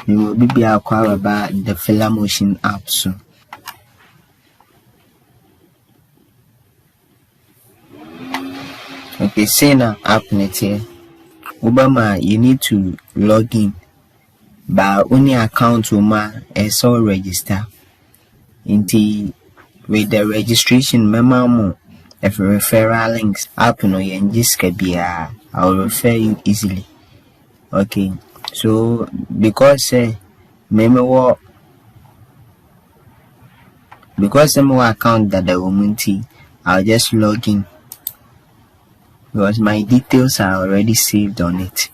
we will be acquire about the filler motion app soon. Okay, say now app net here. Obama, you need to log in by only account Uma is all register. With the registration memo, if referral links app no and just be I'll refer you easily. Okay, so because memo because I'm account that the woman I'll just log in because my details are already saved on it.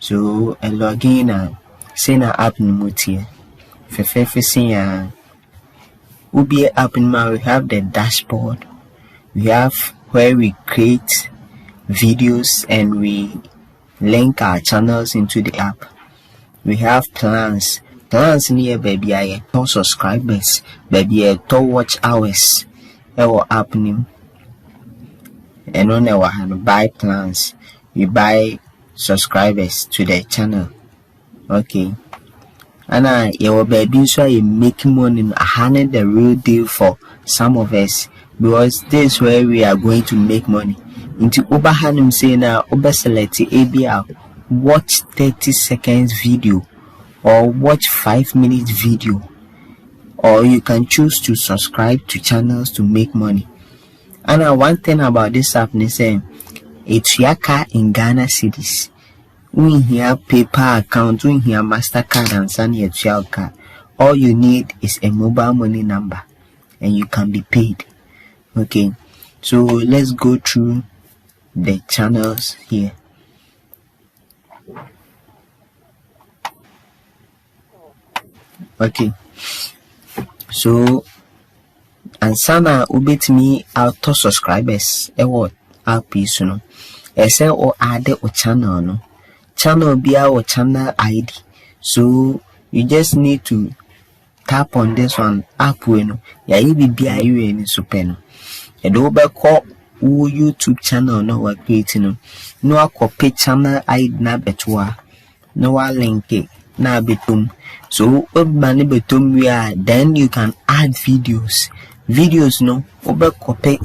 So I log in and say na app nimutie. For Ubi app in we have the dashboard. We have where we create videos and we link our channels into the app. We have plans. Plans near baby I to subscribers, baby I to watch hours. Our app name. And on our hand buy plans. We buy subscribers to the channel. Okay. And your baby so you making money the real deal for some of us because this is where we are going to make money. Into Oberhanum say now Ober select ABR watch 30 seconds video or watch 5 minutes video, or you can choose to subscribe to channels to make money. And one thing about this app is saying it's Yaka in Ghana cities. We here PayPal account, we here MasterCard and Sanity card. All you need is a mobile money number and you can be paid. Okay, so let's go through the channels here. Okay, so and sana ubit me auto subscribers what app is no ese or add o channel no channel be our channel ID. So you just need to tap on this one app no ya you be any super no e do be call YouTube channel no we creating no copy channel ID na betwa no wa link it na betum. So many betum we are then you can add videos no over copy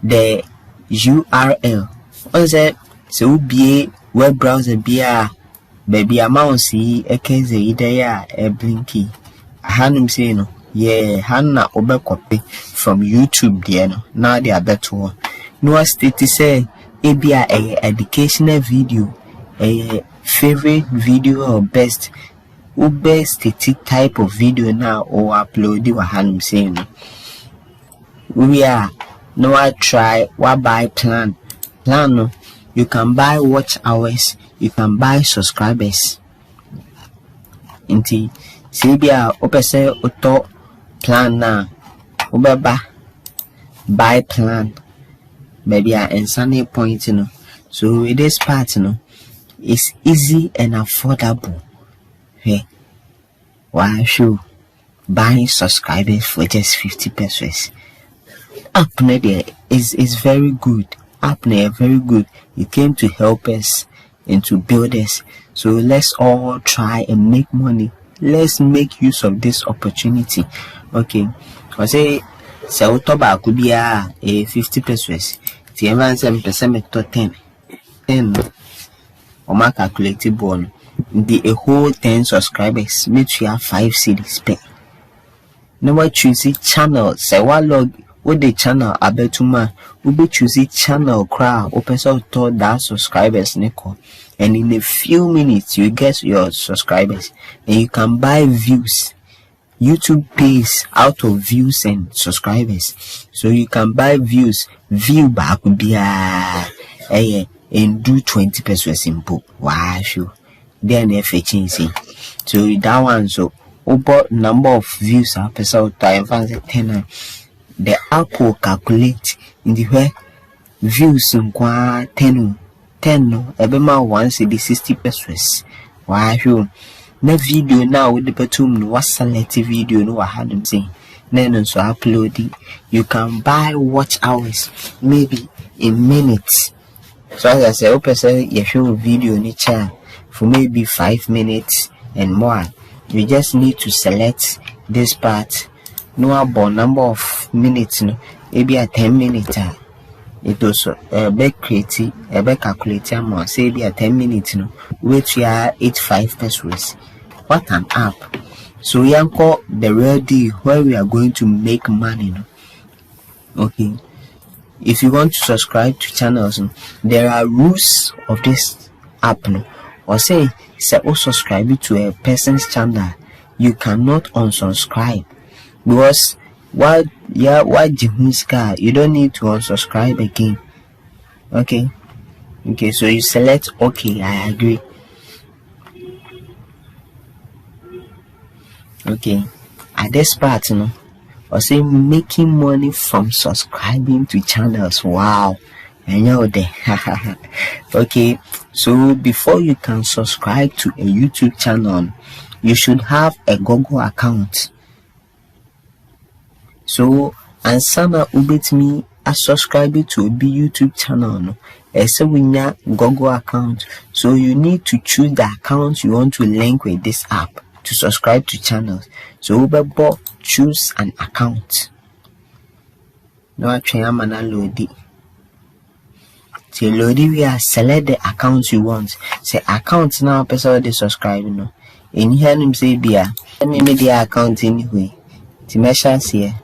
the URL on that so be web browser be baby amount see a case either a blinky hanum say no yeah hanna over copy from YouTube there no now they are better no state say a educational video a favorite video or best static type of video now or upload the hanum say no we are no I try what buy plan no you can buy watch hours, you can buy subscribers. Inti Sibia opese auto plan na ubeba buy plan maybe a sunny point you know. So with this part you know it's easy and affordable. Hey, why should buying subscribers for just 50 pesos? App there is very good. App very good. It came to help us and to build us. So let's all try and make money. Let's make use of this opportunity. Okay. I say October could be a 50 pesos. The advance 7% to 10 or my calculated bond. The a whole 10 subscribers make you have 5 cedis pay. Now choose channel. Say what log with the channel abetuma ube choose channel crowd open so to that subscribers neko, and in a few minutes you get your subscribers and you can buy views. YouTube pays out of views and subscribers, so you can buy views. View back would be and do 20 pesos in book. Wow, sure. Then efficiency. So that one so over number of views are episode time 10. The app will calculate in the way views in 10 no every month once the 60 pesos. Why you na video now with the bottom was selected video no I had them saying then so upload it. You can buy watch hours maybe in minutes. So as I say open say you show video in the chat for maybe 5 minutes and more. you just need to select this part. No about number of minutes, maybe a 10 minutes. It also be creative, be calculate amount. Say be a 10 minutes, which we are 85 pesos. What an app! So we call the real deal where we are going to make money. Okay. If you want to subscribe to channels, there are rules of this app. Or say subscribe to a person's channel, you cannot unsubscribe because what you don't need to unsubscribe again. Okay, so you select okay, I agree. Okay, at this part, or say making money from subscribing to channels. Wow, I know that. Okay, so before you can subscribe to a YouTube channel, you should have a Google account. So and some ubit me a subscribe to a YouTube channel. So we need Google account. So you need to choose the account you want to link with this app to subscribe to channels. So choose an account. Now I try load it. So load it, we are select the account you want. Say account now person they subscribe in here him say bia. Let me make the account anyway. To measure here.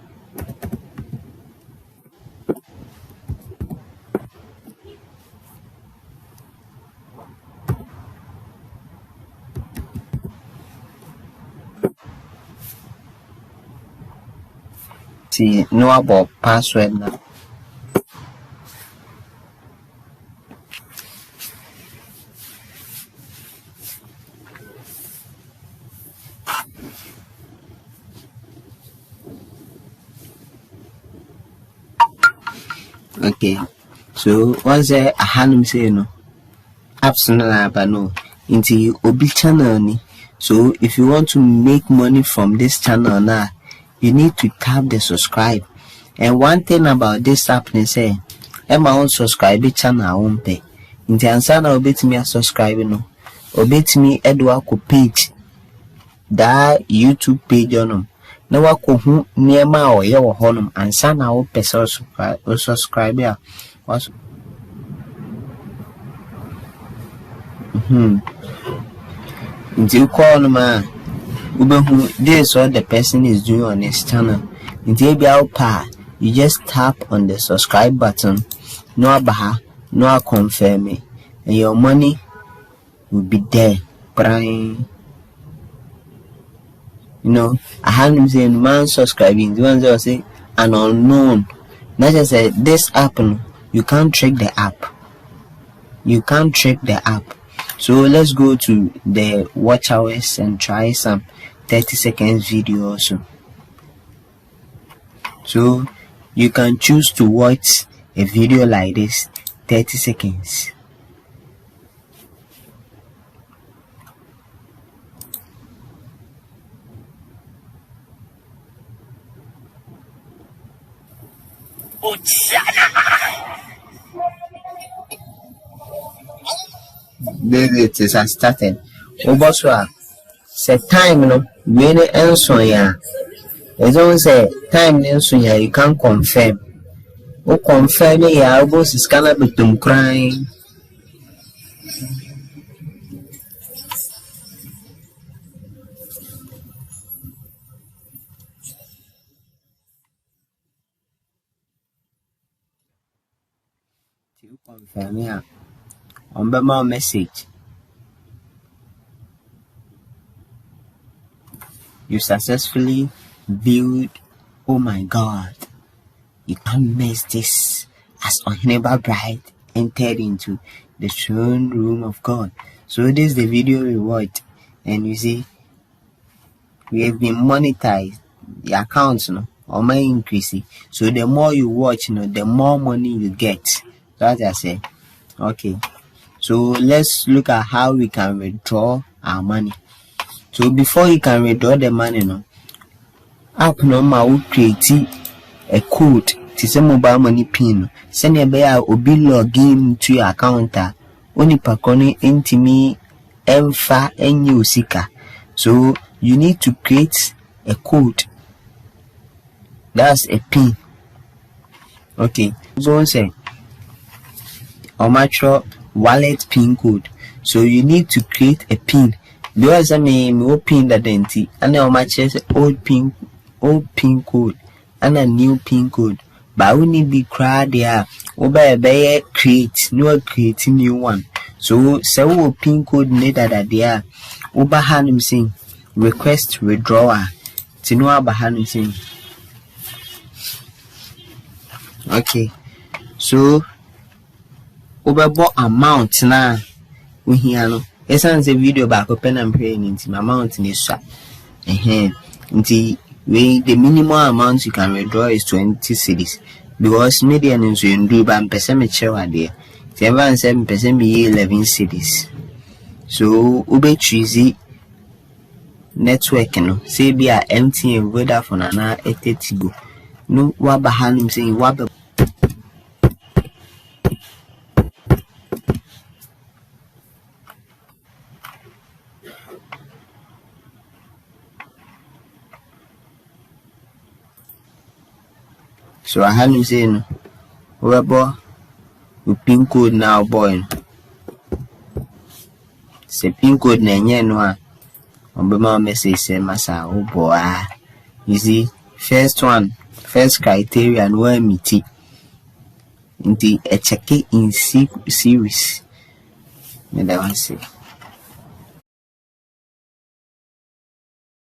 See know about password now. Okay, so once I had say apps no into obi channel ni. So if you want to make money from this channel now, you need to tap the subscribe. And one thing about this app is say Emma on subscribe channel I won't pay. In the answer now obey me a subscribe obey me Edward page that YouTube page on na wako hu niema oye wo honum ansa na wo pese subscribe ya was Until call ma ubehu this what the person is doing on his channel. Until be out you just tap on the subscribe button, no abaha, no confirm it, and your money will be there. Prime. I had him saying man subscribing. The ones that say an unknown. Not just say this app, you can't trick the app. You can't trick the app. So let's go to the watch hours and try some 30 seconds video also. So you can choose to watch a video like this 30 seconds. This is a started. Oboswa say time when answer ya. It's always say time answer ya you can't confirm. O confirm ya obos is kana betum crying. You confirm ya. On my message. You successfully build. Oh my God, you can't miss this. As Ohineba Bride entered into the throne room of God. So this is the video we watched, and you see we have been monetized. The accounts or my increase. So the more you watch, the more money you get. That's what I say. Okay. So let's look at how we can withdraw our money. So before you can withdraw the money, app will create a code to say mobile money pin. Send a bear or be login to your account. Only pakoni intimi emfa enyu sika. So you need to create a code. That's a pin. Okay, so say Omatro wallet pin code. So you need to create a pin. Because I mean pin that denti and Omatro old pin code and a new pin code. But we need be crowd there. Oba create new one. So say pin code need that there. Oba hanim saying request withdrawal. Tinua bahanim saying. Okay, so overbought amount na we here no. It's a video back open and paying into my amount in this shop. The minimum amount you can withdraw is 20 cedis because median is in do ban percent me chewa there. 7% be 11 cedis. So ube choosy network no say be a MTN Vodafone na 80 go. No wa bahanim saying wa so I had him saying whoever pin code now boy. Say pin code na no on my message say masa oh boy. You see, first criteria no meet in the a check in series. Me that one say.